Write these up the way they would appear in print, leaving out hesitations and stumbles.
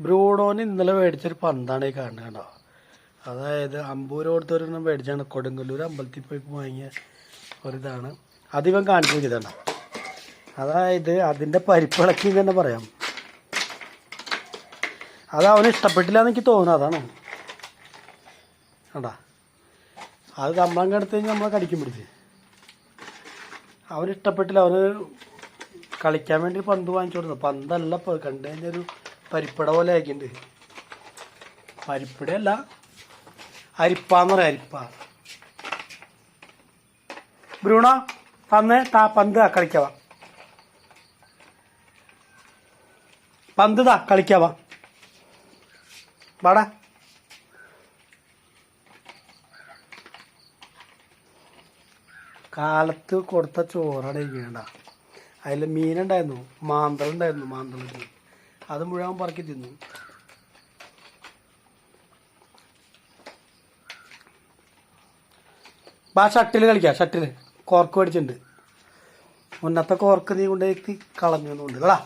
ബ്രൂണോന് ഇന്നലെ മേടിച്ചൊരു പന്താണ് ഈ കാണുന്നത് കേട്ടോ. അതായത് അമ്പൂര് കൊടുത്തൊരെണ്ണം മേടിച്ചാണ്. കൊടുങ്ങല്ലൂർ അമ്പലത്തിൽ പോയി വാങ്ങിയ ഒരിതാണ്. അതിവൻ കാണിച്ചു വെച്ചതാണ്. അതായത് അതിൻ്റെ പരിപ്പിളക്കി തന്നെ പറയാം. അത് അവന് ഇഷ്ടപ്പെട്ടില്ല എന്ന് എനിക്ക് തോന്നുന്നു. അതാണ് കണ്ടാ. അത് നമ്മളങ്ങ് എടുത്ത് കഴിഞ്ഞാൽ നമ്മളെ കടിക്കും പിടിച്ച്. അവന് ഇഷ്ടപ്പെട്ടില്ല. അവന് കളിക്കാൻ വേണ്ടി പന്ത് വാങ്ങിച്ചു കൊടുത്തു. പന്തല്ല ഇപ്പോൾ കണ്ടു കഴിഞ്ഞൊരു പരിപ്പട പോലെ ആക്കിയിട്ടുണ്ട്. പരിപ്പടയല്ല, അരിപ്പാന്ന് പറയാം. അരിപ്പ. ബ്രൂണ തന്നേ താ പന്ത് കളിക്കാവാ. പന്ത് താ കളിക്കാവാ. വാടാ. കാലത്ത് കൊടുത്ത ചോറാണ് ഇരിക്കണ്ട. അതിൽ മീനുണ്ടായിരുന്നു, മാന്തളുണ്ടായിരുന്നു. മാന്തളിന് അത് മുഴുവൻ പറക്കി തിന്നു. ആ ഷട്ടിൽ കളിക്കാം. ഷട്ടിൽ കോർക്ക് മേടിച്ചിട്ടുണ്ട്. മുന്നത്തെ കോർക്ക് നീ കൊണ്ടേക്ക് കളഞ്ഞു എന്നുണ്ട് കേടാ.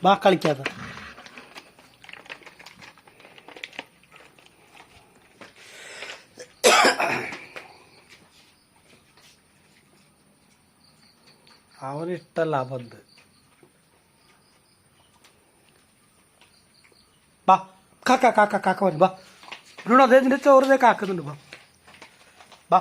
ബാ കളിക്കാത്ത അവനിഷ്ടല്ല ആ പന്ത്. ബാ കാക്ക കാക്ക കാക്ക വരും. ബാ ബ്രൂണോ അദ്ദേഹത്തിൻ്റെ ചോറ് കാക്കുന്നുണ്ട്. ബാ ബാ.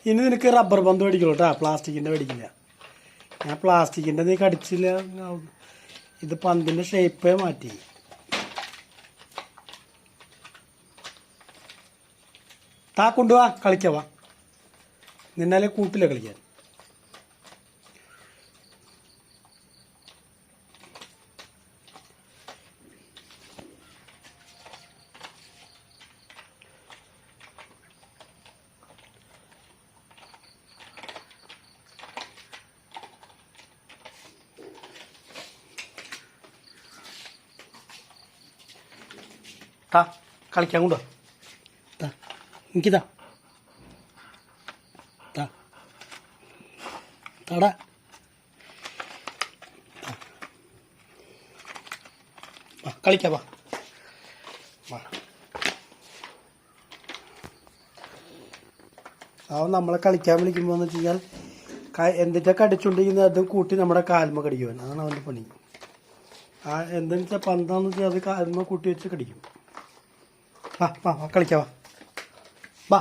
ഇനി നിനക്ക് റബ്ബർ പന്ത് മേടിക്കുള്ളൂ കേട്ടോ. പ്ലാസ്റ്റിക്കിൻ്റെ മേടിക്കില്ല. ഞാൻ പ്ലാസ്റ്റിക്കിൻ്റെ നീ കടിച്ചില്ല. ഇത് പന്തിൻ്റെ ഷേപ്പേ മാറ്റി. താ കൊണ്ടുപോവാ കളിക്കവാ. നിന്നാലേ കൂട്ടില്ല കളിക്കാൻ. താ കളിക്കാൻ കൊണ്ടുവാ. താ എനിക്കിതാ. താ താടാ. കളിക്കാം. വാ വാ. അവൻ നമ്മളെ കളിക്കാൻ വിളിക്കുമ്പോൾ എന്ന് വെച്ച് കഴിഞ്ഞാൽ എന്തിൻ്റെ കടിച്ചുകൊണ്ടിരിക്കുന്നത് അതും കൂട്ടി നമ്മുടെ കാൽമ കടിക്കുവാൻ. അതാണ് അവൻ്റെ പണി. എന്തെന്ന് വെച്ചാൽ പന്താന്ന് വെച്ചാൽ അത് കാൽമ കൂട്ടി വെച്ച് കടിക്കും. വാ വാ കളിക്കാം. വാ വാ.